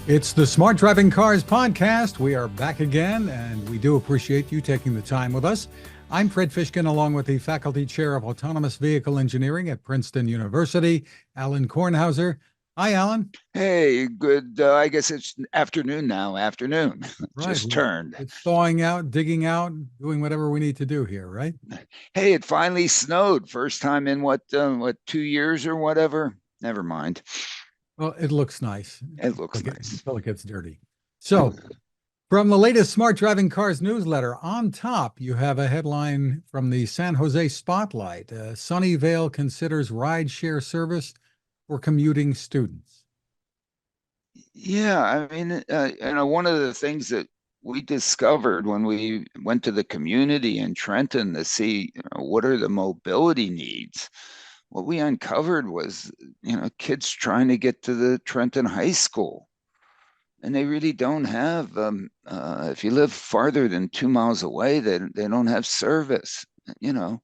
It's the Smart Driving Cars podcast. We are back again, and we do appreciate you taking the time with us. I'm Fred Fishkin, along with the Faculty Chair of Autonomous Vehicle Engineering at Princeton University, Alan Kornhauser. Hi, Alan. Hey, good. I guess it's afternoon now. Afternoon Right. just turned. It's thawing out, digging out, doing whatever we need to do here, right? Hey, it finally snowed. First time in what 2 years or whatever. Never mind. Well, it looks nice It looks nice. until it gets dirty. So, from the latest Smart Driving Cars newsletter, on top, you have a headline from the San Jose Spotlight. Sunnyvale considers rideshare service for commuting students. Yeah, I mean, one of the things that we discovered when we went to the community in Trenton to see, what are the mobility needs. What we uncovered was, kids trying to get to the Trenton High School, and they really don't have. If you live farther than 2 miles away, they don't have service. You know,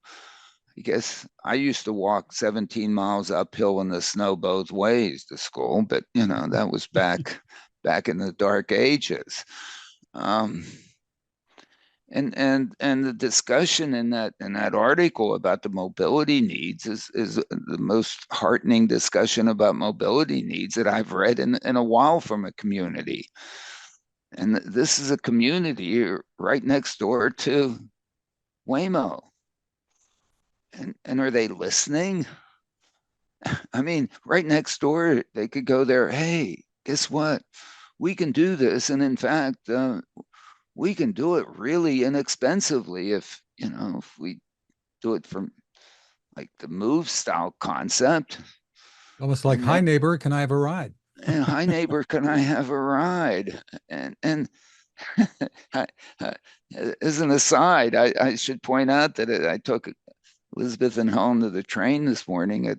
I guess I used to walk 17 miles uphill in the snow both ways to school, but that was back in the dark ages. Um, and the discussion in that article about the mobility needs is the most heartening discussion about mobility needs that I've read in a while from a community. And this is a community right next door to Waymo. And are they listening? I mean, right next door, they could go there. Hey, guess what? We can do this. And in fact, we can do it really inexpensively if we do it from like the move style concept. Almost like, And hi, that, neighbor, can I have a ride? and hi neighbor, can I have a ride? And as an aside, I should point out that I took Elizabeth and home to the train this morning at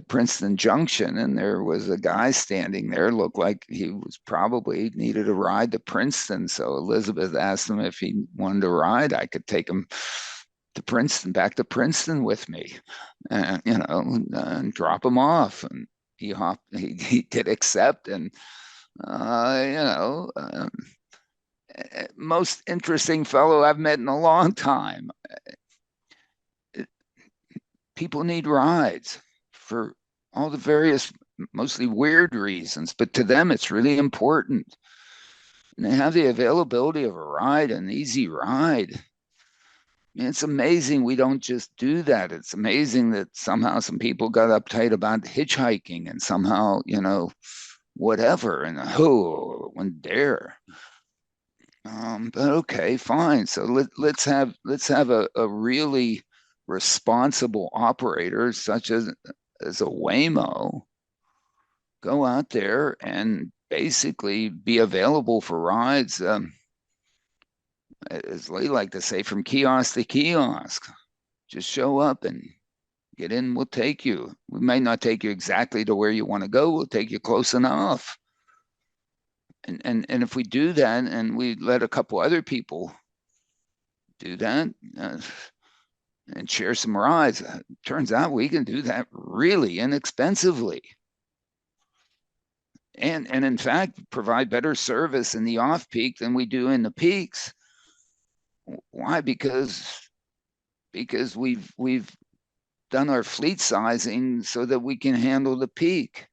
Princeton Junction, and there was a guy standing there. Looked like he was probably needed a ride to Princeton. So Elizabeth asked him if he wanted a ride. I could take him to Princeton, back to Princeton with me, and drop him off. And he did accept, and uh, you know, um, most interesting fellow I've met in a long time. People need rides for all the various, mostly weird reasons, but to them, it's really important. And they have the availability of a ride, an easy ride. I mean, it's amazing we don't just do that. It's amazing that somehow some people got uptight about hitchhiking and somehow, whatever, and wouldn't dare. But okay, fine. So let's have a really responsible operator such as a Waymo go out there and basically be available for rides, as they like to say, from kiosk to kiosk. Just show up and get in. We'll take you. We may not take you exactly to where you want to go. We'll take you close enough. And if we do that and we let a couple other people do that, and share some rides, turns out we can do that really inexpensively. And in fact, provide better service in the off peak than we do in the peaks. Why? Because we've done our fleet sizing so that we can handle the peak.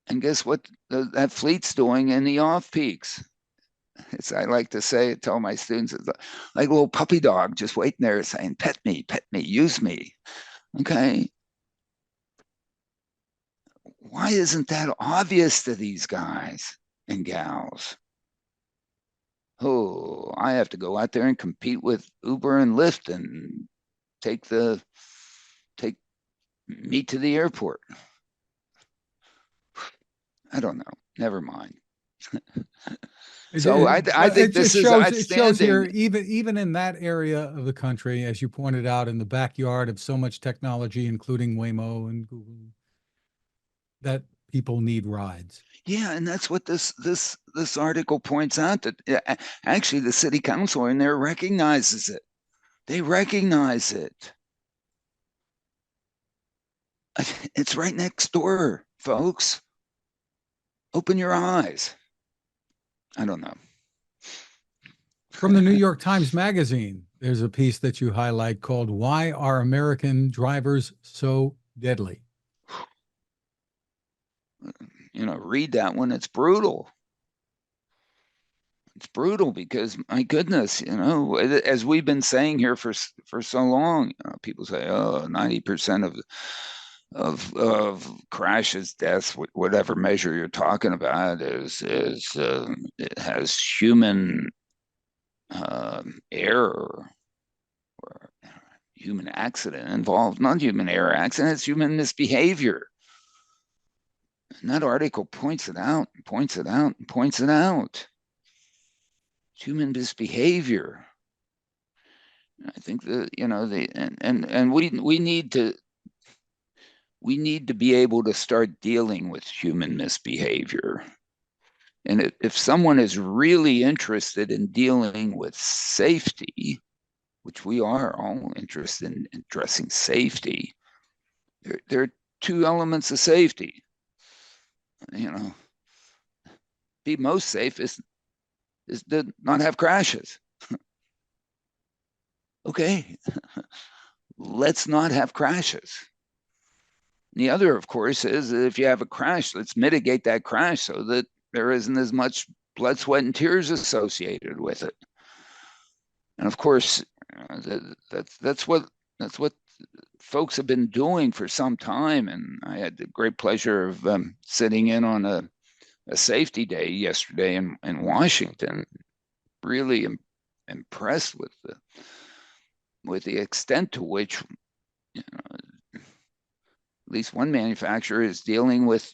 And guess what that fleet's doing in the off peaks? It's, I like to say, tell my students, it's like a little puppy dog just waiting there saying, pet me, use me. Okay. Why isn't that obvious to these guys and gals? Oh, I have to go out there and compete with Uber and Lyft and take the take me to the airport. I don't know. Never mind. So I think It this is shows here, outstanding. even in that area of the country, as you pointed out, in the backyard of so much technology, including Waymo and Google, that people need rides. Yeah, and that's what this article points out, that actually the city council in there recognizes it. They recognize it. It's right next door, folks. Open your eyes. I don't know. From the New York Times Magazine, there's a piece that you highlight called "Why Are American Drivers So Deadly?" Read that one. It's brutal. It's brutal because, my goodness, as we've been saying here for so long, people say, oh, 90% of crashes, deaths, whatever measure you're talking about, is it has human error or human accident involved. Not human error accident, it's human misbehavior. And that article points it out and points it out and points it out. Human misbehavior. I think that we need to be able to start dealing with human misbehavior. And if someone is really interested in dealing with safety, which we are all interested in addressing safety, there are two elements of safety. Be most safe is to not have crashes. Okay, let's not have crashes. And the other, of course, is if you have a crash, let's mitigate that crash so that there isn't as much blood, sweat, and tears associated with it. And of course, that's what folks have been doing for some time. And I had the great pleasure of sitting in on a safety day yesterday in Washington. Really impressed with the extent to which at least one manufacturer is dealing with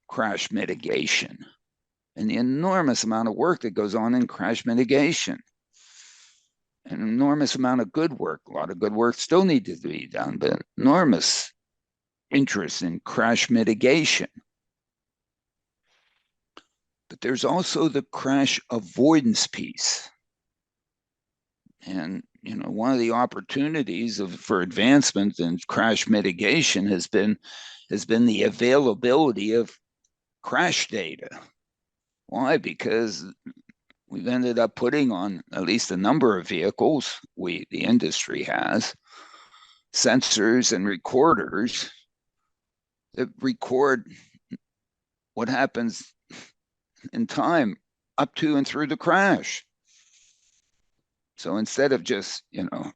crash mitigation and the enormous amount of work that goes on in crash mitigation. An enormous amount of good work. A lot of good work still needs to be done, but enormous interest in crash mitigation. But there's also the crash avoidance piece. And one of the opportunities for advancement in crash mitigation has been the availability of crash data. Why? Because we've ended up putting on at least a number of vehicles, the industry has, sensors and recorders that record what happens in time up to and through the crash. So instead of just,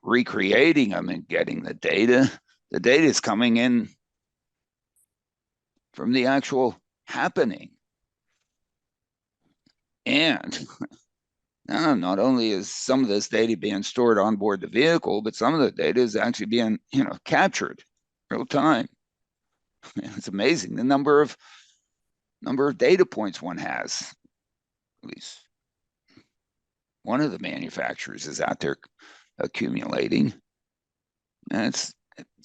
recreating them and getting the data is coming in from the actual happening. And now, not only is some of this data being stored on board the vehicle, but some of the data is actually being, captured real time. It's amazing the number of data points one has. At least one of the manufacturers is out there accumulating, and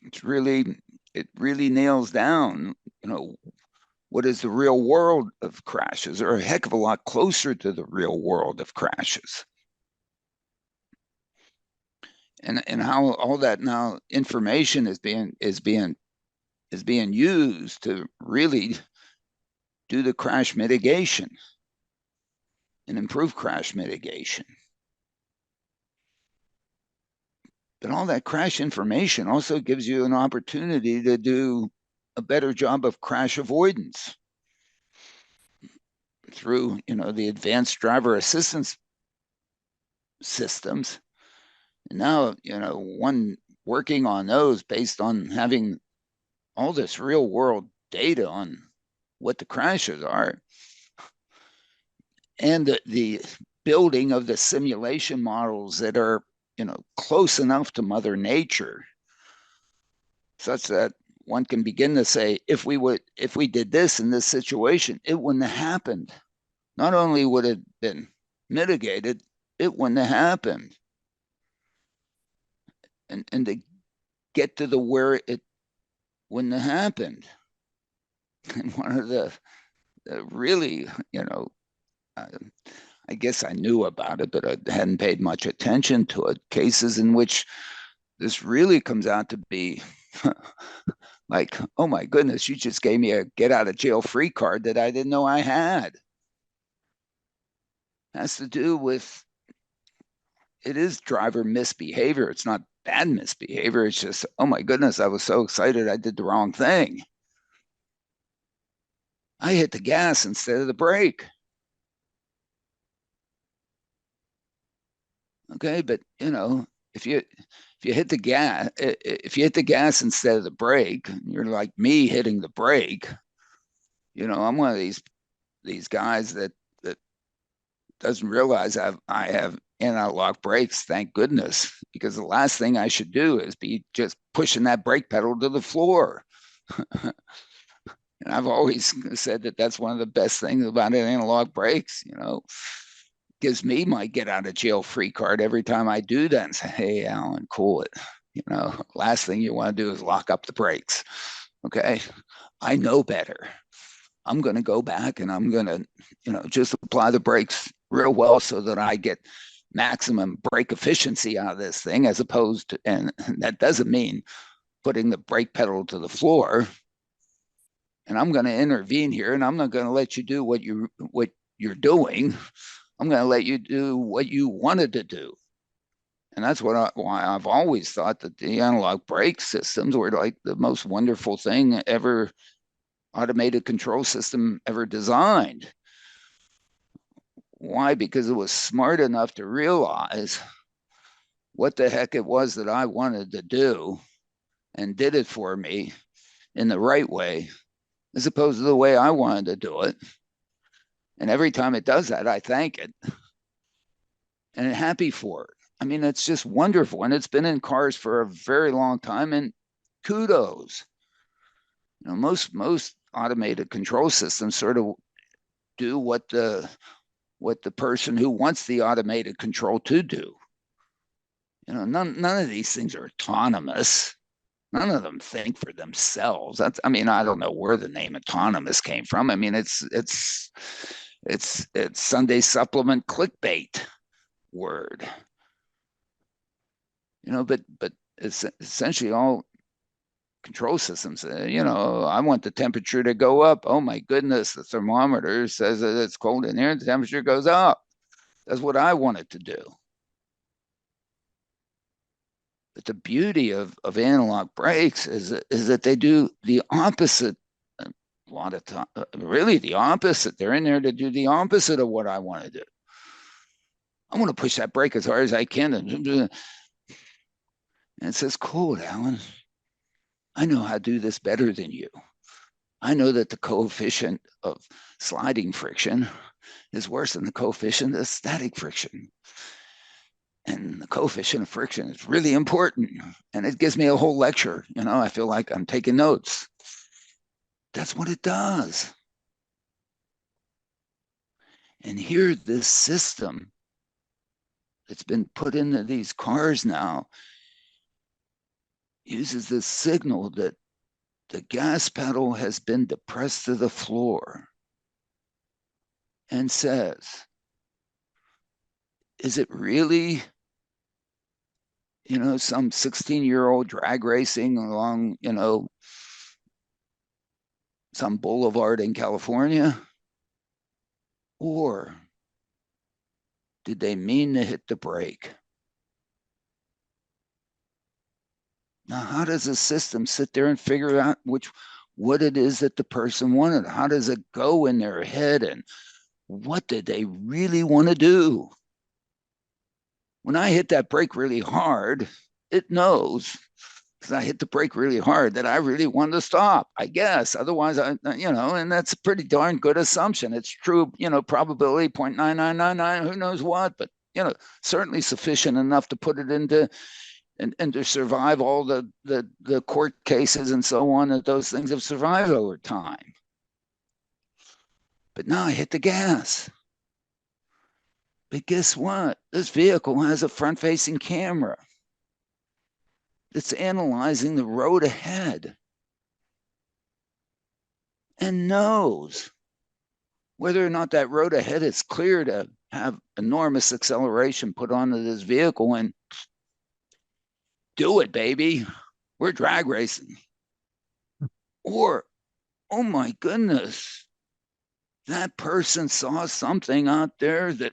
it really nails down, what is the real world of crashes, or a heck of a lot closer to the real world of crashes. And how all that now information is being used to really do the crash mitigation and improve crash mitigation. But all that crash information also gives you an opportunity to do a better job of crash avoidance through, the advanced driver assistance systems. And now, one working on those based on having all this real world data on what the crashes are, and the building of the simulation models that are, close enough to Mother Nature, such that one can begin to say, if we did this in this situation, it wouldn't have happened. Not only would it have been mitigated, it wouldn't have happened. And to get to the where it wouldn't have happened. And one of the really, I guess I knew about it, but I hadn't paid much attention to it. Cases in which this really comes out to be Like, oh my goodness, you just gave me a get out of jail free card that I didn't know I had. It has to do with, it is driver misbehavior. It's not bad misbehavior. It's just, oh my goodness, I was so excited I did the wrong thing. I hit the gas instead of the brake. Okay, but if you hit the gas instead of the brake, you're like me hitting the brake. I'm one of these guys that doesn't realize I have anti-lock brakes, thank goodness, because the last thing I should do is be just pushing that brake pedal to the floor. And I've always said that that's one of the best things about analog brakes. Gives me my get out of jail free card every time I do that and say, hey, Alan, cool it. Last thing you want to do is lock up the brakes. Okay. I know better. I'm going to go back and I'm going to, just apply the brakes real well so that I get maximum brake efficiency out of this thing, as opposed to, and that doesn't mean putting the brake pedal to the floor. And I'm going to intervene here, and I'm not going to let you do what you're doing. I'm going to let you do what you wanted to do. And that's why I've always thought that the analog brake systems were like the most wonderful thing ever, automated control system ever designed. Why? Because it was smart enough to realize what the heck it was that I wanted to do and did it for me in the right way, as opposed to the way I wanted to do it. And every time it does that, I thank it and I'm happy for it. I mean, it's just wonderful. And it's been in cars for a very long time. And kudos. Most automated control systems sort of do what the person who wants the automated control to do. None of these things are autonomous. None of them think for themselves. I don't know where the name autonomous came from. I mean, it's Sunday supplement clickbait word. But it's essentially all control systems. I want the temperature to go up. Oh my goodness, the thermometer says that it's cold in here, the temperature goes up. That's what I want it to do. But the beauty of analog brakes is that they do the opposite a lot of time. Really, the opposite. They're in there to do the opposite of what I want to do. I want to push that brake as hard as I can, and it says, "Cool, Alan. I know how to do this better than you. I know that the coefficient of sliding friction is worse than the coefficient of static friction. And the coefficient of friction is really important. And it gives me a whole lecture. I feel like I'm taking notes. That's what it does. And here, this system that's been put into these cars now uses this signal that the gas pedal has been depressed to the floor and says, is it really some 16-year-old drag racing along, some boulevard in California? Or did they mean to hit the brake? Now, how does the system sit there and figure out what it is that the person wanted? How does it go in their head, and what did they really want to do? When I hit that brake really hard, it knows, because I hit the brake really hard, that I really wanted to stop, I guess. Otherwise, and that's a pretty darn good assumption. It's true, probability 0.9999, who knows what, but, certainly sufficient enough to put it into and to survive all the court cases and so on that those things have survived over time. But now I hit the gas. But guess what? This vehicle has a front-facing camera that's analyzing the road ahead and knows whether or not that road ahead is clear to have enormous acceleration put onto this vehicle and do it, baby. We're drag racing. Or, oh my goodness, that person saw something out there that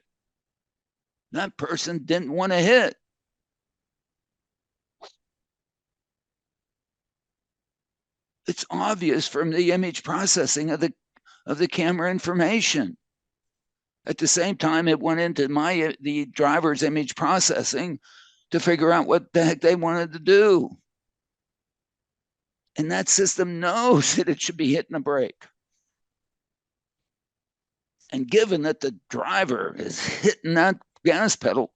that person didn't want to hit. It's obvious from the image processing of the camera information. At the same time, it went into the driver's image processing to figure out what the heck they wanted to do. And that system knows that it should be hitting the brake. And given that the driver is hitting that gas pedal,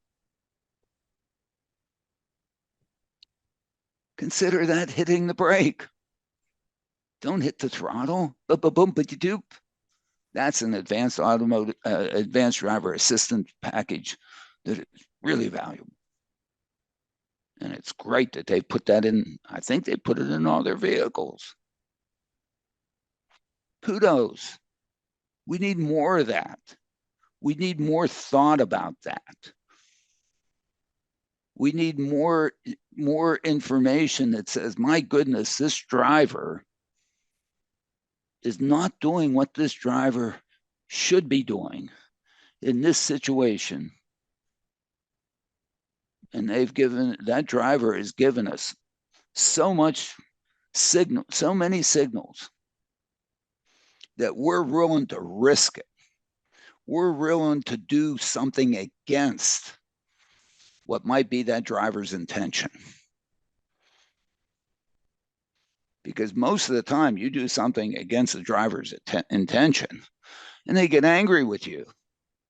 consider that hitting the brake. Don't hit the throttle. Boom, doop. That's an advanced advanced driver assistance package that is really valuable. And it's great that they put that in. I think they put it in all their vehicles. Kudos. We need more of that. We need more thought about that. We need more information that says, my goodness, this driver is not doing what this driver should be doing in this situation. And that driver has given us so many signals that we're willing to risk it. We're willing to do something against what might be that driver's intention. Because most of the time you do something against the driver's intention and they get angry with you.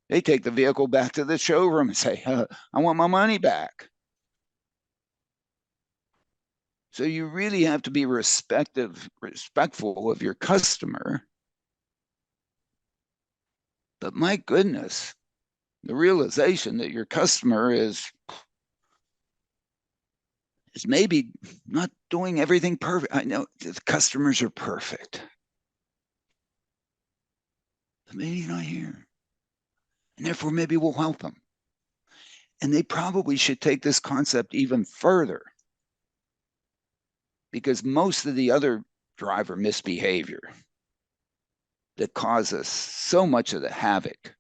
They take the vehicle back to the showroom and say, I want my money back. So you really have to be respectful of your customer. But my goodness, the realization that your customer is maybe not doing everything perfect. I know the customers are perfect, but maybe not here. And therefore, maybe we'll help them. And they probably should take this concept even further, because most of the other driver misbehavior that causes so much of the havoc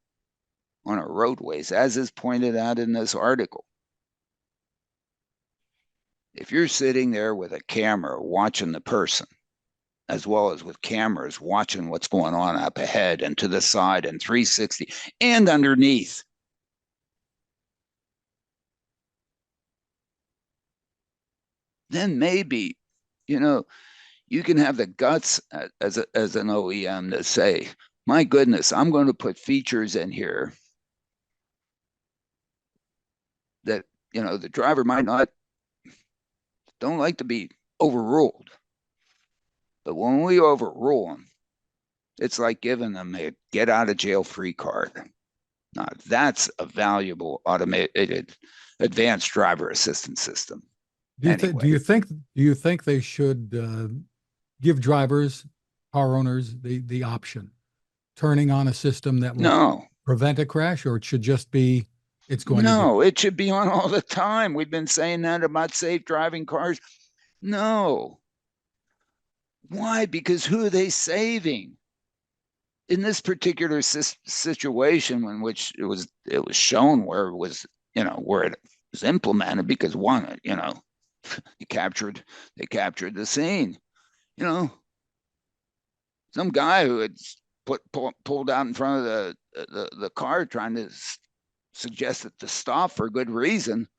on our roadways, as is pointed out in this article. If you're sitting there with a camera watching the person, as well as with cameras watching what's going on up ahead and to the side and 360 and underneath, then maybe, you can have the guts as an OEM to say, my goodness, I'm going to put features in here that, the driver might not, don't like to be overruled. But when we overrule them, it's like giving them a get out of jail free card. Now, that's a valuable automated advanced driver assistance system. Do you think they should give drivers, car owners, the option turning on a system that will prevent a crash, or it should just be it's going to No, it should be on all the time. We've been saying that about safe driving cars. No. Why? Because who are they saving? In this particular situation, in which it was shown where it was, where it was implemented, because one, they captured the scene. Some guy who had pulled out in front of the car trying to suggest it to stop for good reason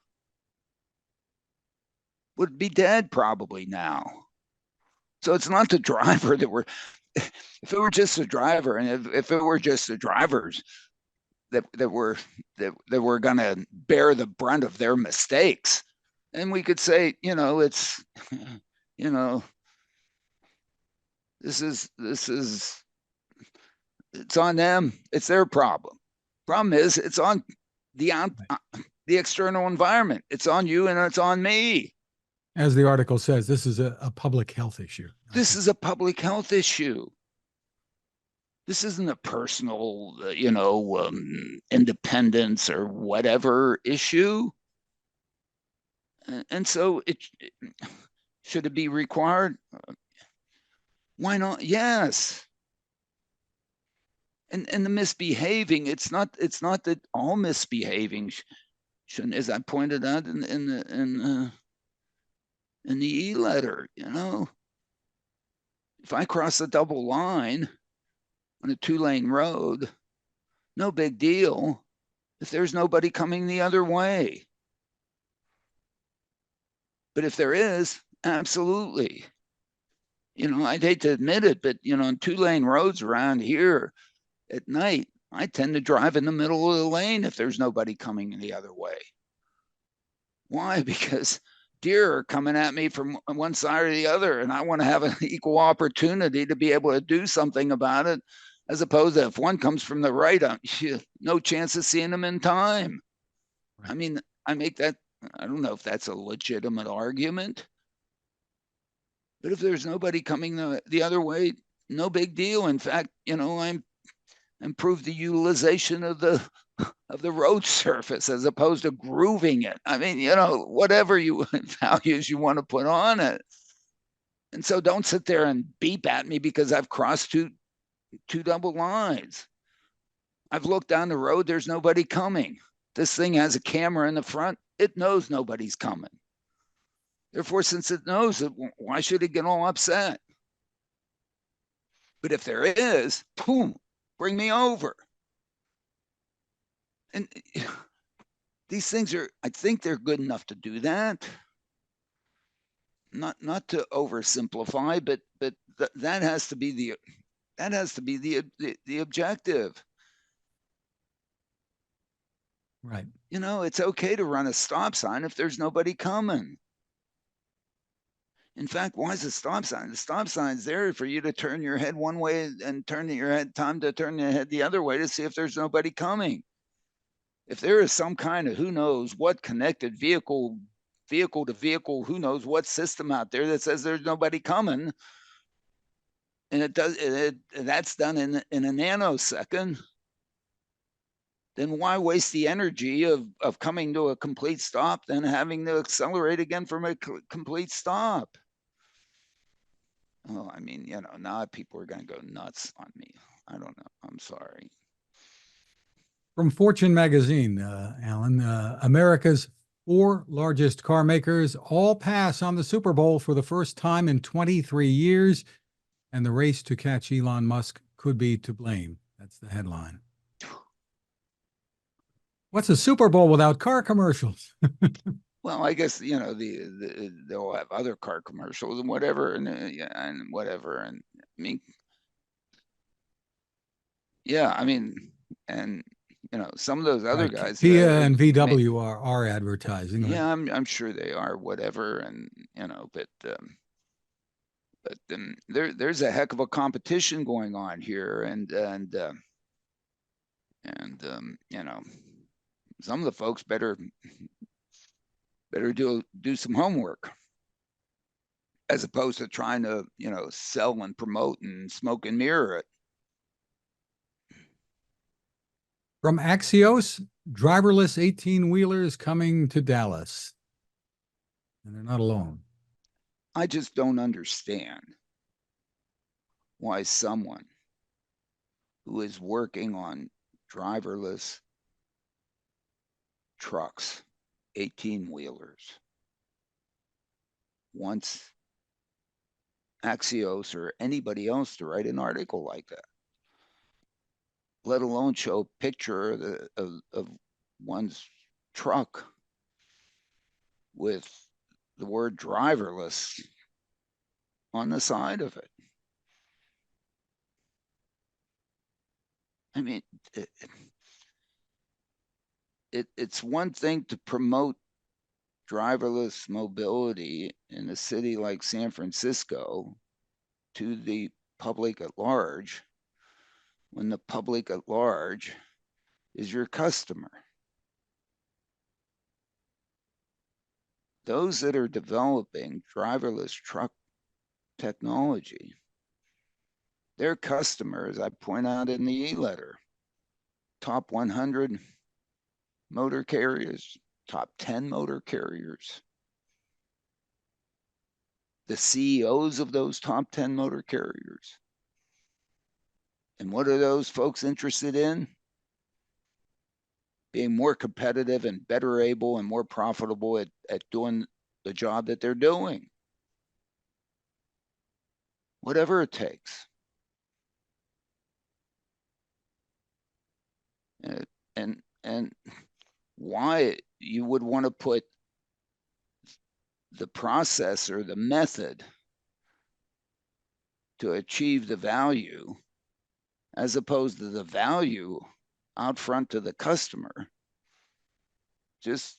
would be dead probably now. So it's not the driver that we're, if it were just the driver, and if it were just the drivers that were going to bear the brunt of their mistakes, then we could say, it's, this is it's on them. It's their problem. Problem is, it's on the external environment. It's on you and it's on me. As the article says, this is a public health issue. This is a public health issue. This isn't a personal, independence or whatever issue. And so should it be required? Why not? Yes. And the misbehaving, it's not that all misbehaving shouldn't, as I pointed out in the e-letter, if I cross a double line on a 2-lane road, no big deal if there's nobody coming the other way. But if there is, absolutely. I'd hate to admit it, but on 2-lane roads around here at night, I tend to drive in the middle of the lane if there's nobody coming the other way. Why? Because deer are coming at me from one side or the other, and I want to have an equal opportunity to be able to do something about it, as opposed to if one comes from the right, no chance of seeing them in time. Right. I mean, I don't know if that's a legitimate argument, but if there's nobody coming the other way, no big deal. In fact, I'm improve the utilization of the road surface as opposed to grooving it. I mean, whatever values you want to put on it. And so don't sit there and beep at me because I've crossed two double lines. I've looked down the road, there's nobody coming. This thing has a camera in the front. It knows nobody's coming. Therefore, since it knows it, why should it get all upset? But if there is, boom, bring me over. And these things I think they're good enough to do that. Not to oversimplify, but that has to be the objective. Right. It's okay to run a stop sign if there's nobody coming. In fact, why is the stop sign? The stop sign's there for you to turn your head one way and turn your head, time to turn your head the other way to see if there's nobody coming. If there is some kind of who knows what connected vehicle to vehicle, who knows what system out there that says there's nobody coming, and that's done in a nanosecond, then why waste the energy of coming to a complete stop than having to accelerate again from a complete stop? Oh, I mean, now people are going to go nuts on me. I don't know. I'm sorry. From Fortune magazine, Alan, America's 4 largest car makers all pass on the Super Bowl for the first time in 23 years, and the race to catch Elon Musk could be to blame. That's the headline. What's a Super Bowl without car commercials? Well, I guess they'll have other car commercials and whatever, and whatever, and I mean, yeah, I mean, and some of those other right. guys, Kia and VW are advertising. Yeah, right? I'm sure they are, whatever, and but there's a heck of a competition going on here, and some of the folks better do some homework as opposed to trying to sell and promote and smoke and mirror it. From Axios, driverless 18-wheelers coming to Dallas. And they're not alone. I just don't understand why someone who is working on driverless trucks, 18-wheelers, wants Axios or anybody else to write an article like that, let alone show a picture of one's truck with the word driverless on the side of it. I mean, it's one thing to promote driverless mobility in a city like San Francisco to the public at large, when the public at large is your customer. Those that are developing driverless truck technology, their customers, I point out in the e-letter, top 100 motor carriers, top 10 motor carriers. the CEOs of those top 10 motor carriers. And what are those folks interested in? Being more competitive and better able and more profitable at doing the job that they're doing. Whatever it takes. And why you would want to put the process or the method to achieve the value as opposed to the value out front to the customer just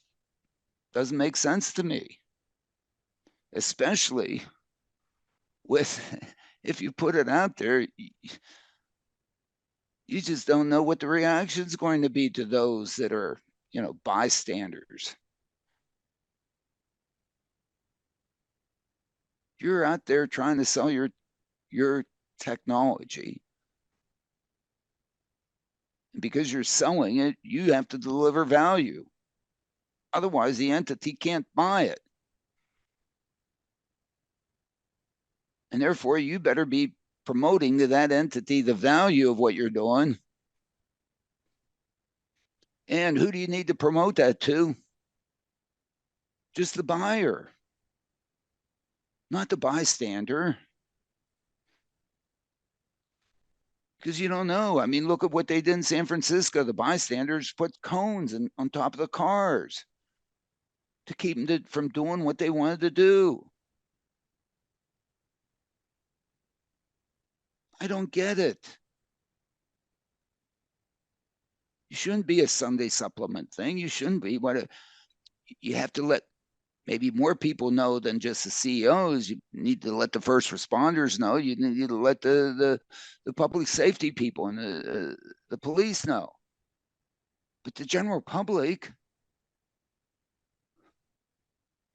doesn't make sense to me, especially with if you put it out there, you just don't know what the reaction is going to be to those that are, bystanders. You're out there trying to sell your technology. And because you're selling it, you have to deliver value. Otherwise, the entity can't buy it. And therefore, you better be promoting to that entity the value of what you're doing. And who do you need to promote that to? Just the buyer, not the bystander. Because you don't know. I mean, look at what they did in San Francisco. The bystanders put cones on top of the cars to keep them from doing what they wanted to do. I don't get it. You shouldn't be a Sunday supplement thing. You shouldn't be. You have to let maybe more people know than just the CEOs. You need to let the first responders know. You need to let the public safety people and the police know. But the general public,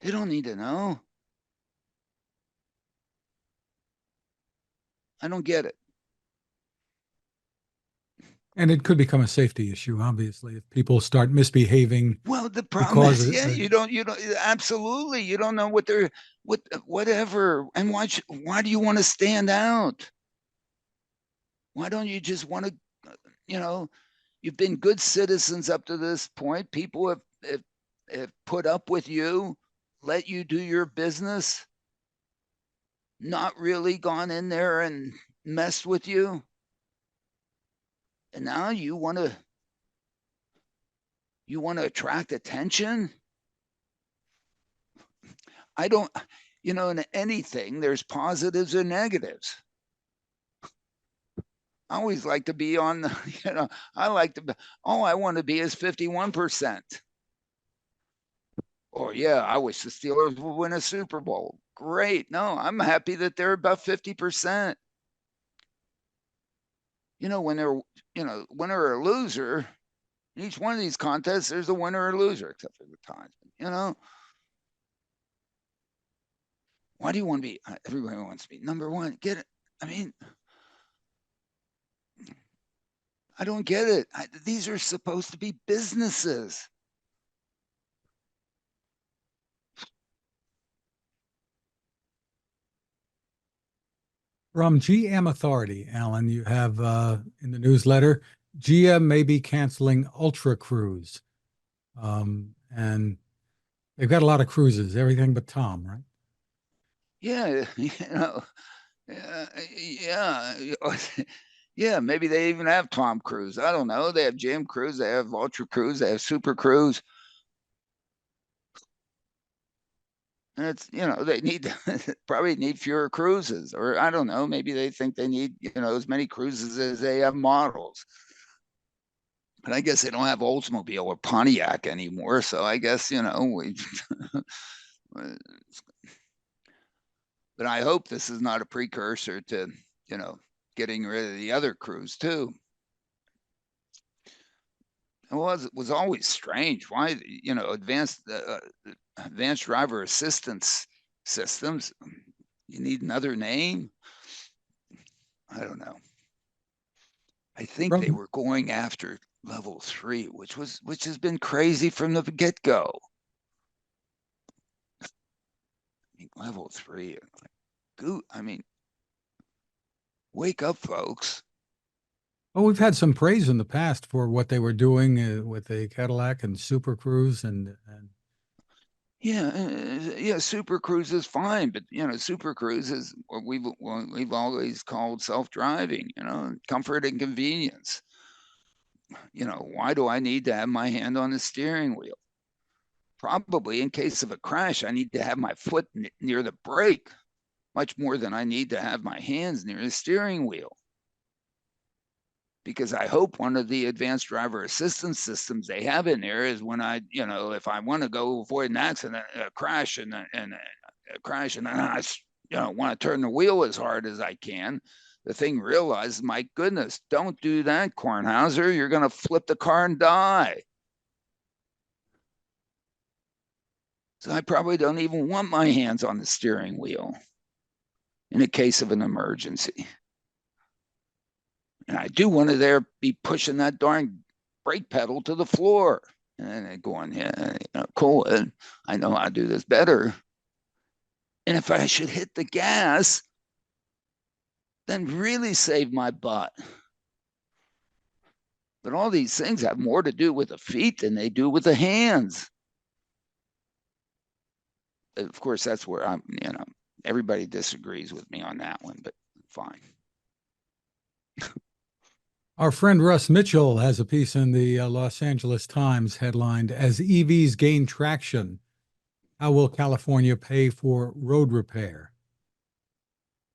they don't need to know. I don't get it. And it could become a safety issue, obviously, if people start misbehaving. Well, the problem is, yeah, the, you don't, absolutely, you don't know what they're, whatever. And why do you want to stand out? Why don't you just want to, you've been good citizens up to this point. People have put up with you, let you do your business, not really gone in there and messed with you. And now you want to attract attention. I don't, in anything, there's positives and negatives. I always like to be on the, I like to, all I want to be is 51%. Or yeah, I wish the Steelers would win a Super Bowl. Great. No, I'm happy that they're about 50%. When they're, winner or loser, in each one of these contests, there's a winner or loser, except for the times, Why do you want to be, everybody wants to be number one? Get it. I mean, I don't get it. These are supposed to be businesses. From GM Authority, Alan, you have in the newsletter, GM may be canceling Ultra Cruise. And they've got a lot of cruises, everything but Tom, right? Yeah, yeah. Yeah, maybe they even have Tom Cruise. I don't know. They have GM Cruise, they have Ultra Cruise, they have Super Cruise. And it's, they need probably need fewer cruises, or I don't know, maybe they think they need, as many cruises as they have models. But I guess they don't have Oldsmobile or Pontiac anymore. So I guess, we but I hope this is not a precursor to, getting rid of the other crews too. It was always strange. Why, advanced driver assistance systems, you need another name? I don't know. I think they were going after level 3, which has been crazy from the get-go. I mean, Level 3. I mean, wake up, folks. Well, we've had some praise in the past for what they were doing with the Cadillac and Super Cruise and Yeah, Super Cruise is fine, but Super Cruise is what we've always called self-driving. Comfort and convenience. Why do I need to have my hand on the steering wheel? Probably in case of a crash, I need to have my foot near the brake much more than I need to have my hands near the steering wheel. Because I hope one of the advanced driver assistance systems they have in there is when if I want to go avoid an accident, a crash, and a crash, and then I, want to turn the wheel as hard as I can, the thing realizes, my goodness, don't do that, Kornhauser. You're going to flip the car and die. So I probably don't even want my hands on the steering wheel in a case of an emergency. And I do want to there be pushing that darn brake pedal to the floor and going, yeah, cool. I know how to do this better. And if I should hit the gas, then really save my butt. But all these things have more to do with the feet than they do with the hands. Of course, that's where everybody disagrees with me on that one, but fine. our friend Russ Mitchell has a piece in the Los Angeles Times headlined, "As EVs gain traction, how will California pay for road repair?"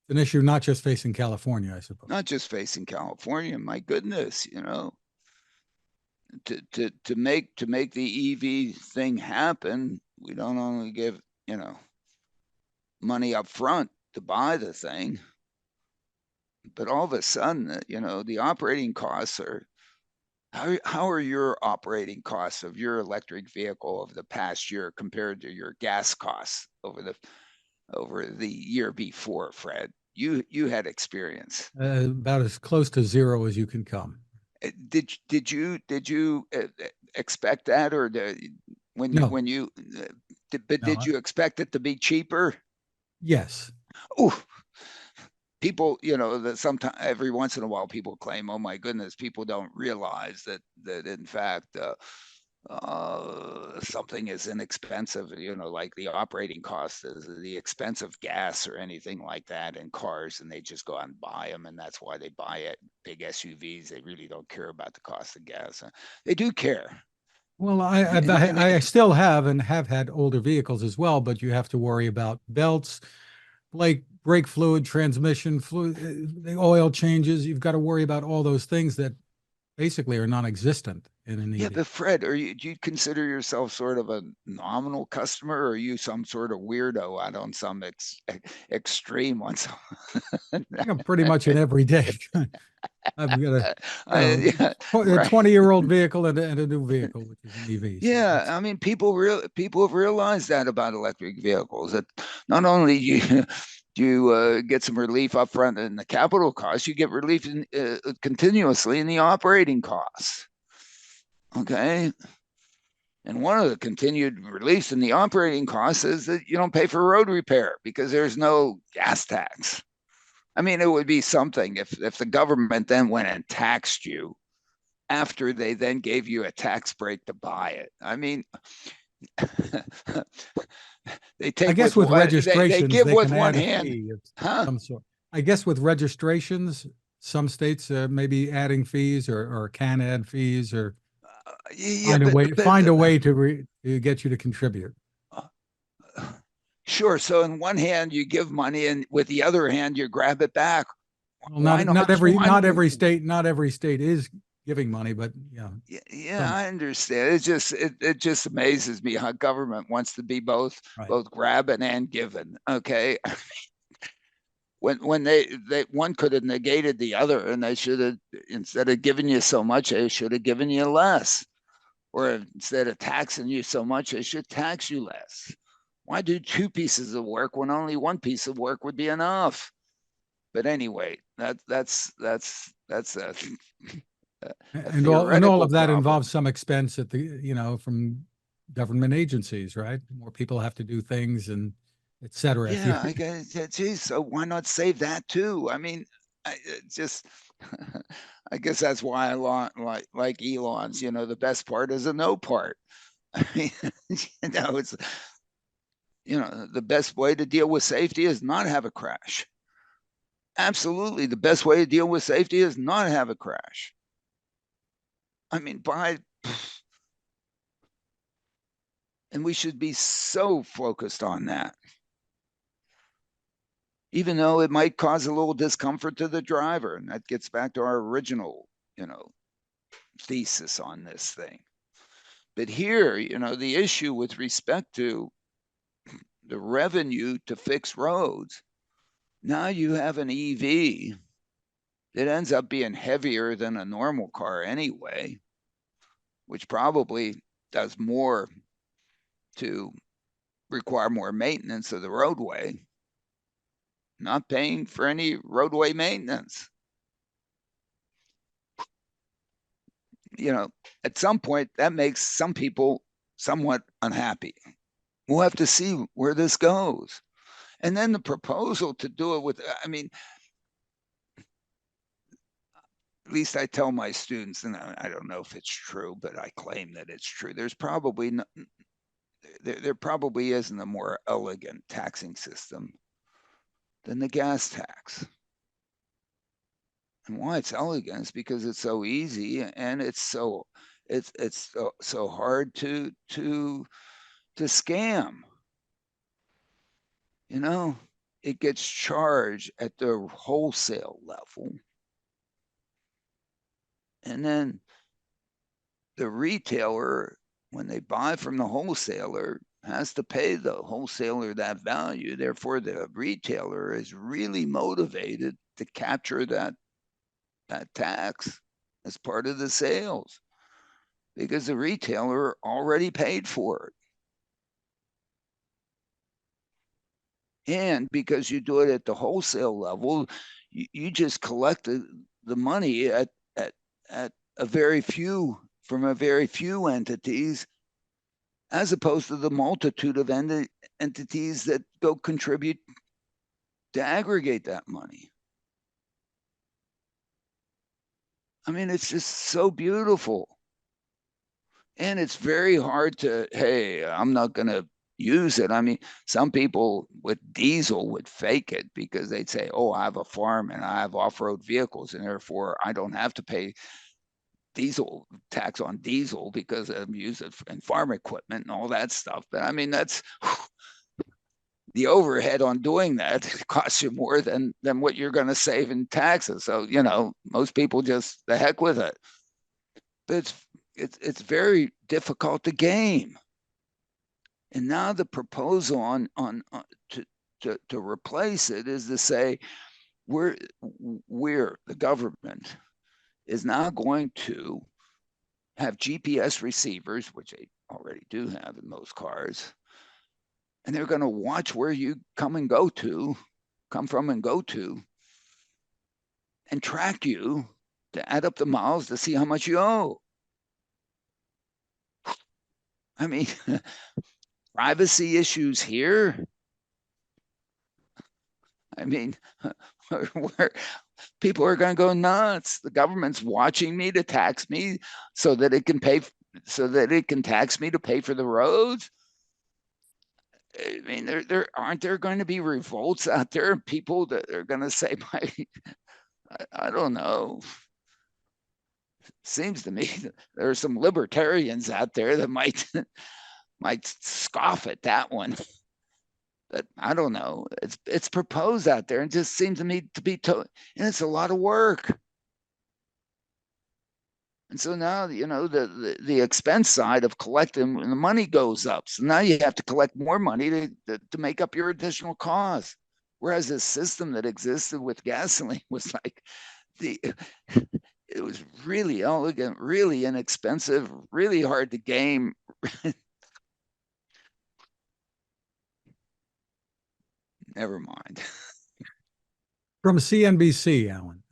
It's an issue not just facing California, I suppose. Not just facing California, my goodness, to make the EV thing happen, we don't only give, money up front to buy the thing, but all of a sudden, the operating costs are, how are your operating costs of your electric vehicle of the past year compared to your gas costs over the year before, Fred? You had experience. About as close to zero as you can come. Did you expect that, or when No, you but no. did you expect it to be cheaper? Yes. Oh, people, that sometimes every once in a while people claim, oh my goodness, people don't realize that in fact something is inexpensive, like the operating cost is the expense of gas or anything like that in cars, and they just go out and buy them, and that's why they buy it. Big SUVs, they really don't care about the cost of gas. They do care. Well, And I still have and have had older vehicles as well, but you have to worry about belts, like brake fluid, transmission fluid, the oil changes. You've got to worry about all those things that basically are non-existent in an yeah, EV. but Fred, do you consider yourself sort of a nominal customer, or are you some sort of weirdo out on some extreme on some? I think I'm pretty much an everyday. I've got Yeah, a right. 20-year-old vehicle and a new vehicle, which is an EV. So Yeah, that's, I mean, people have realized that about electric vehicles, that not only you get some relief up front in the capital costs, you get relief continuously in the operating costs. Okay. And one of the continued reliefs in the operating costs is that you don't pay for road repair because there's no gas tax. I mean, it would be something if the government then went and taxed you after they then gave you a tax break to buy it. I mean, they I take guess with with one, they registrations, give they with can one add a hand, fee of huh? some sort. I guess with registrations, some states maybe adding fees or can add fees or Yeah, find a but, way but to get you to contribute. sure. So in one hand you give money, and with the other hand you grab it back. Well, Why not? not every state is giving money, but yeah, Yeah, some I understand. It just amazes me how government wants to be right. both grabbing and giving. Okay, when they one could have negated the other, and they should have, instead of giving you so much, they should have given you less, or instead of taxing you so much, they should tax you less. Why do two pieces of work when only one piece of work would be enough? But anyway, that's a And all theoretical of that problem. involves some expense from government agencies, right? More people have to do things, and et cetera. If you Yeah, I guess, geez, so why not save that too? I mean, just, I guess that's why I like Elon's, the best part is the no part. I mean, it's, the best way to deal with safety is not have a crash. Absolutely. The best way to deal with safety is not have a crash. I mean, and we should be so focused on that, even though it might cause a little discomfort to the driver. And that gets back to our original, thesis on this thing. But here, the issue with respect to the revenue to fix roads, now you have an EV that ends up being heavier than a normal car anyway, which probably does more to require more maintenance of the roadway, not paying for any roadway maintenance. At some point, that makes some people somewhat unhappy. We'll have to see where this goes. And then the proposal to do it with, I mean, at least I tell my students, and I don't know if it's true, but I claim that it's true. There's probably there probably isn't a more elegant taxing system than the gas tax. And why it's elegant is because it's so easy and it's so hard to scam. It gets charged at the wholesale level, and then the retailer, when they buy from the wholesaler, has to pay the wholesaler that value. Therefore, the retailer is really motivated to capture that tax as part of the sales, because the retailer already paid for it. And because you do it at the wholesale level, you just collect the money at a very few from a very few entities, as opposed to the multitude of entities that go contribute to aggregate that money. I mean, it's just so beautiful. And it's very hard to, hey, I'm not going to use it. I mean, some people with diesel would fake it because they'd say, oh, I have a farm and I have off-road vehicles, and therefore I don't have to pay diesel tax on diesel because I'm using it in farm equipment and all that stuff. But I mean, that's the overhead on doing that costs you more than what you're going to save in taxes. So, most people just the heck with it. But it's very difficult to game. And now the proposal on to replace it is to say we're the government is now going to have GPS receivers, which they already do have in most cars, and they're going to watch where you come from and go to, and track you to add up the miles to see how much you owe. I mean, privacy issues here. I mean, where people are going to go nuts. The government's watching me to tax me so that it can tax me to pay for the roads. I mean, there aren't there going to be revolts out there, people that are going to say, I don't know. Seems to me that there are some libertarians out there that might scoff at that one. But I don't know. It's proposed out there and just seems to me to be and it's a lot of work. And so now, the expense side of collecting, the money goes up. So now you have to collect more money to make up your additional costs. Whereas the system that existed with gasoline was like it was really elegant, really inexpensive, really hard to game. Never mind. From CNBC, Alan,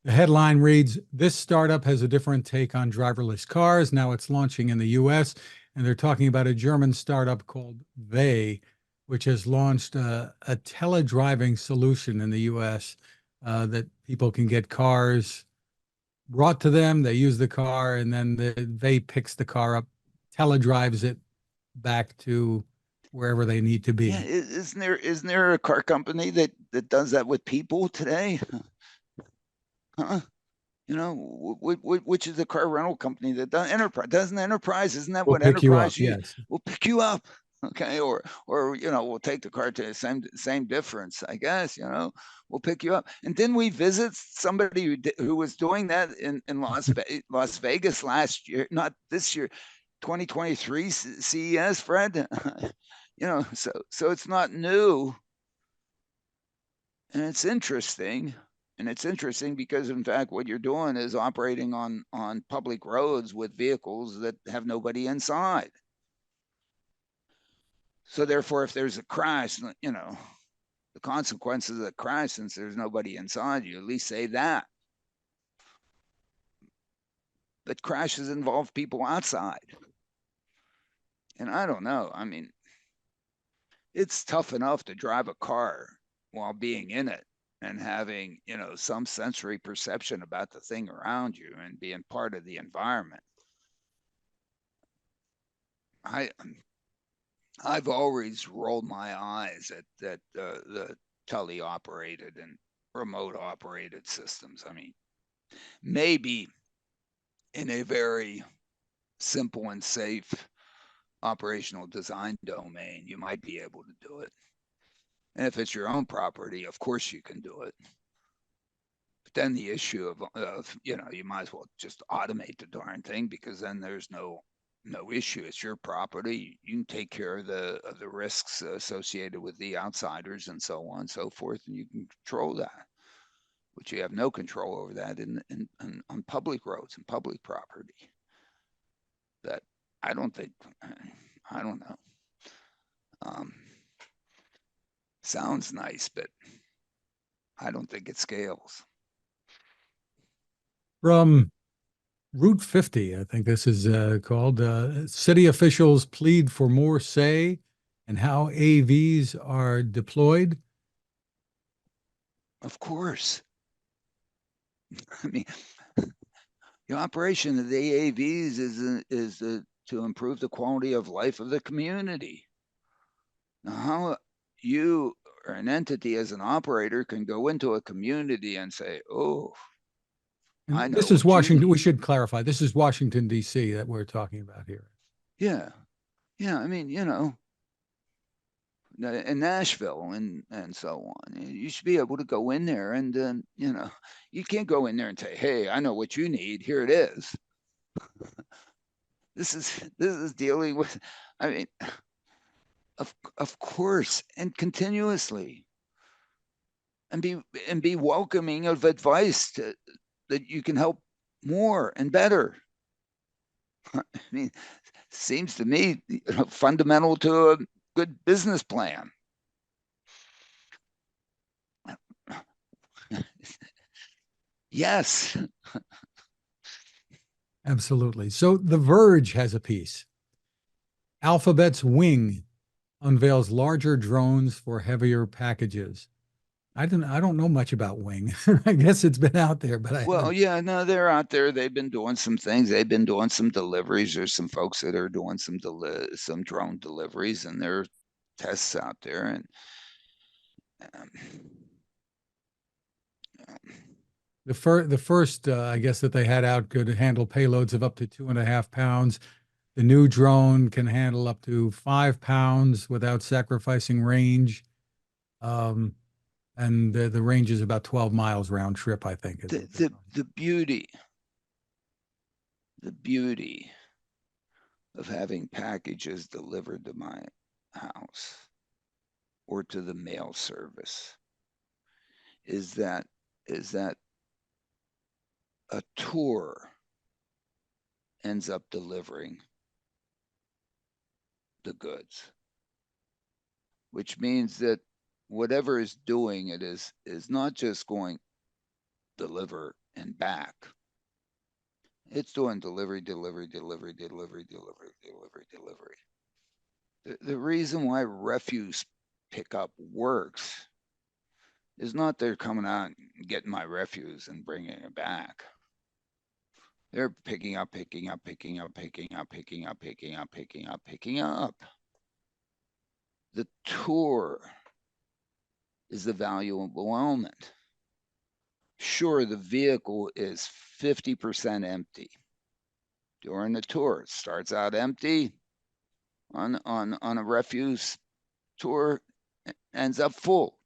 the headline reads, "This startup has a different take on driverless cars. Now it's launching in the US." And they're talking about a German startup called They which has launched a teledriving solution in the U.S. That people can get cars brought to them. They use the car, and then they picks the car up, teledrives it back to wherever they need to Yeah, be. isn't there a car company that does that with people today? Huh? You know, which is the car rental company that does Enterprise? Doesn't Enterprise? Isn't that We'll what pick you up. Enterprise? Yes. Will pick you up, okay? Or you know, we'll take the car to the same difference, I guess. You know, we'll pick you up. And then we visit somebody who was doing that in Las Vegas last year, not this year, 2023 CES, Fred. You know, so it's not new, and it's interesting. And it's interesting because, in fact, what you're doing is operating on public roads with vehicles that have nobody inside. So therefore, if there's a crash, you know, the consequences of the crash, since there's nobody inside, you at least say that. But crashes involve people outside. And I don't know. I mean, it's tough enough to drive a car while being in it and having, you know, some sensory perception about the thing around you and being part of the environment. I I've always rolled my eyes at the tele-operated and remote operated systems. I mean, maybe in a very simple and safe operational design domain, you might be able to do it. And if it's your own property, of course you can do it. But then the issue of you know, you might as well just automate the darn thing, because then there's no issue. It's your property. You can take care of the risks associated with the outsiders and so on and so forth, and you can control that. But you have no control over that on public roads and public property. That I don't think. I don't know. Um, Sounds nice, but I don't think it scales. From Route 50, I think this is called. City officials plead for more say in how AVs are deployed. Of course. I mean, the operation of the AVs is to improve the quality of life of the community. Now, how you or an entity as an operator can go into a community and say, "Oh, And I know this is what you Washington. We need." should clarify. This is Washington, D.C. that we're talking about here. Yeah, yeah. I mean, you know, in Nashville and so on. You should be able to go in there and you know, you can't go in there and say, "Hey, I know what you need. Here it is." This is dealing with. I mean, of course, and continuously, and be welcoming of advice that you can help more and better. I mean, seems to me, you know, fundamental to a good business plan. Yes. Absolutely. So The Verge has a piece. Alphabet's Wing unveils larger drones for heavier packages. I don't know much about Wing. I guess it's been out there, but I Well, haven't. yeah, no, they're out there. They've been doing some things. They've been doing some deliveries. There's some folks that are doing some drone deliveries, and there are tests out there. And um, The first, I guess that they had out could handle payloads of up to 2.5 pounds. The new drone can handle up to 5 pounds without sacrificing range. Um, and the range is about 12 miles round trip, I think, is what they're talking. the beauty of having packages delivered to my house or to the mail service is that a tour ends up delivering the goods, which means that whatever is doing it is not just going deliver and back. It's doing delivery, delivery, delivery. The reason why refuse pickup works is not they're coming out and getting my refuse and bringing it back. They're picking up. The tour is the valuable element. Sure, the vehicle is 50% empty. During the tour, it starts out empty on a refuse tour, ends up full.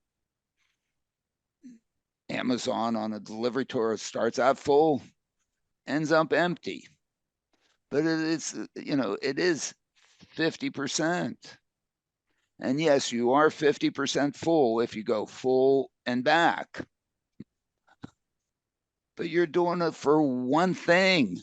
Amazon on a delivery tour starts out full, ends up empty. But it's, it is 50%. And yes, you are 50% full if you go full and back. But you're doing it for one thing.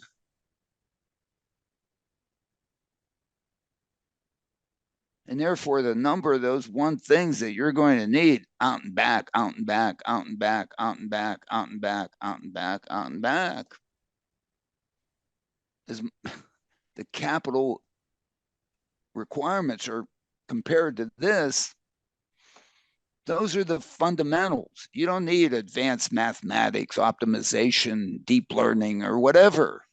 And therefore, the number of those one things that you're going to need out and back, out and back, out and back, out and back, out and back, out and back, out and back is the capital requirements are compared to this. Those are the fundamentals. You don't need advanced mathematics, optimization, deep learning, or whatever.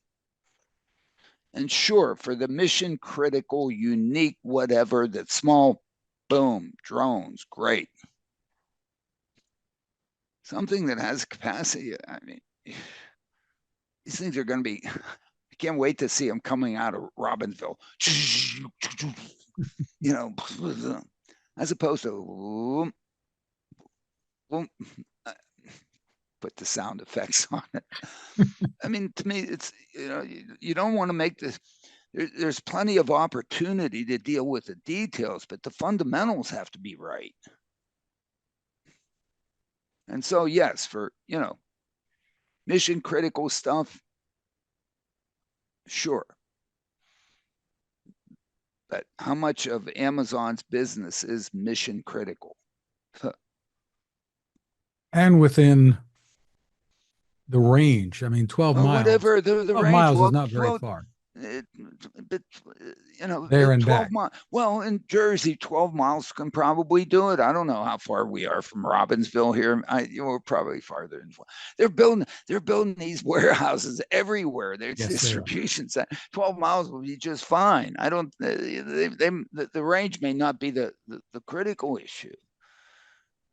And sure, for the mission critical, unique, whatever, that small, boom, drones, great. Something that has capacity. I mean, these things are going to be, I can't wait to see them coming out of Robbinsville. As opposed to, put the sound effects on it. I mean, to me, it's, you don't want to make this. There's plenty of opportunity to deal with the details, but the fundamentals have to be right. And so, yes, for, mission critical stuff, sure. But how much of Amazon's business is mission critical? And within the range, I mean, 12 miles. Whatever the 12 range. miles is not very far. But there and 12 back. Well, in Jersey, 12 miles can probably do it. I don't know how far we are from Robbinsville here. We're probably farther than. They're building these warehouses everywhere. There's distribution centers. 12 miles will be just fine. I don't. The range may not be the critical issue.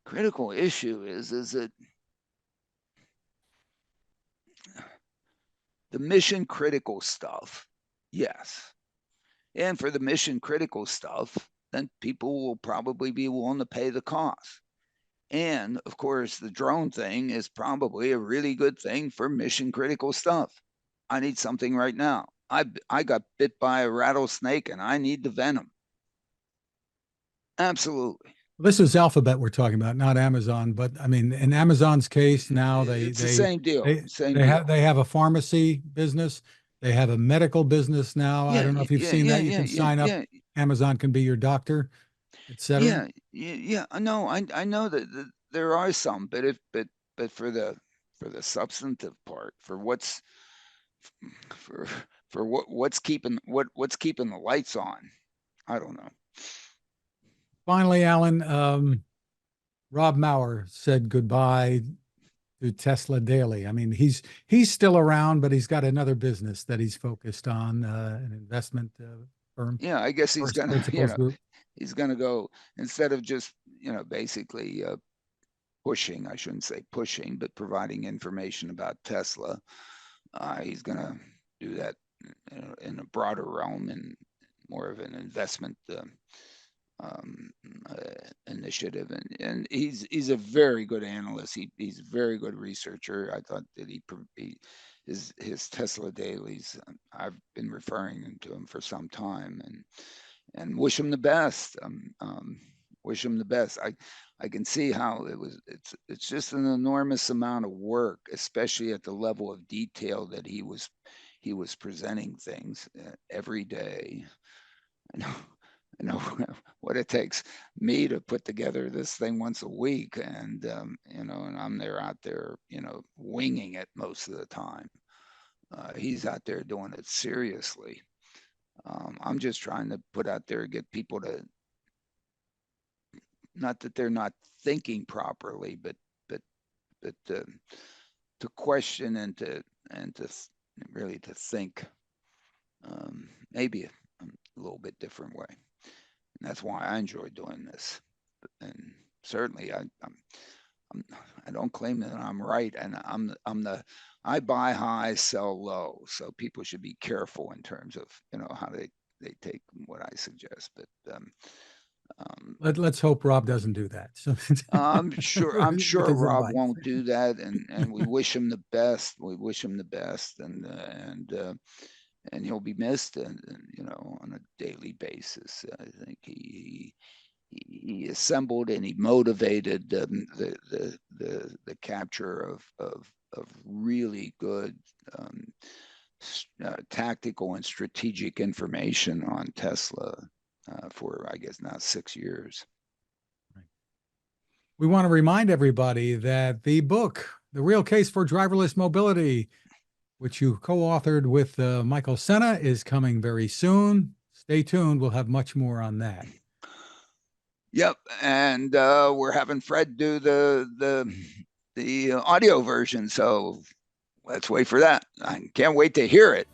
Critical issue is that the mission critical stuff, yes. And for the mission critical stuff, then people will probably be willing to pay the cost. And of course, the drone thing is probably a really good thing for mission critical stuff. I need something right now. I got bit by a rattlesnake and I need the venom. Absolutely. This is Alphabet we're talking about, not Amazon. But I mean, in Amazon's case, now it's the same deal. They have a pharmacy business. They have a medical business now. I don't know if you've seen that. You can sign up. Amazon can be your doctor, etc. Yeah. No, I know that there are some, but for the substantive part, for what's keeping the lights on, I don't know. Finally, Alan, Rob Maurer said goodbye to Tesla Daily. I mean, he's still around, but he's got another business that he's focused on, an investment firm. Yeah, I guess he's gonna, group. He's gonna go, instead of just, basically pushing, I shouldn't say pushing, but providing information about Tesla. He's gonna do that in a broader realm and more of an investment initiative, and he's a very good analyst. He's a very good researcher. I thought that his Tesla dailies, I've been referring to him for some time, and wish him the best. Wish him the best. I can see how it's just an enormous amount of work, especially at the level of detail that he was presenting things every day. I know what it takes me to put together this thing once a week, and and I'm out there, winging it most of the time. He's out there doing it seriously. I'm just trying to put out there, get people to not that they're not thinking properly, but to question and to really to think maybe a little bit different way. And that's why I enjoy doing this. And certainly I don't claim that I'm right, and I buy high, sell low. So people should be careful in terms of how they take what I suggest. But let's hope Rob doesn't do that. So I'm sure Rob advice. won't do that, and we wish him the best. We wish him the best, and he'll be missed, and on a daily basis. I think he assembled and he motivated the capture of really good tactical and strategic information on Tesla for, I guess, now 6 years. We want to remind everybody that the book, The Real Case for Driverless Mobility, which you co-authored with Michael Senna, is coming very soon. Stay tuned. We'll have much more on that. Yep, and we're having Fred do the audio version, so let's wait for that. I can't wait to hear it.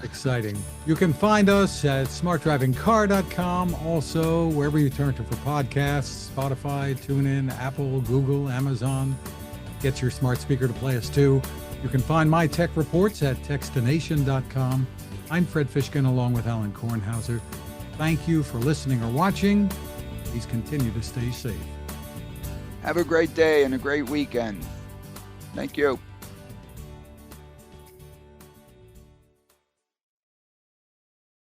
Exciting. You can find us at smartdrivingcar.com, also wherever you turn to for podcasts, Spotify, TuneIn, Apple, Google, Amazon. Get your smart speaker to play us too. You can find my tech reports at techstination.com. I'm Fred Fishkin along with Alan Kornhauser. Thank you for listening or watching. Please continue to stay safe. Have a great day and a great weekend. Thank you.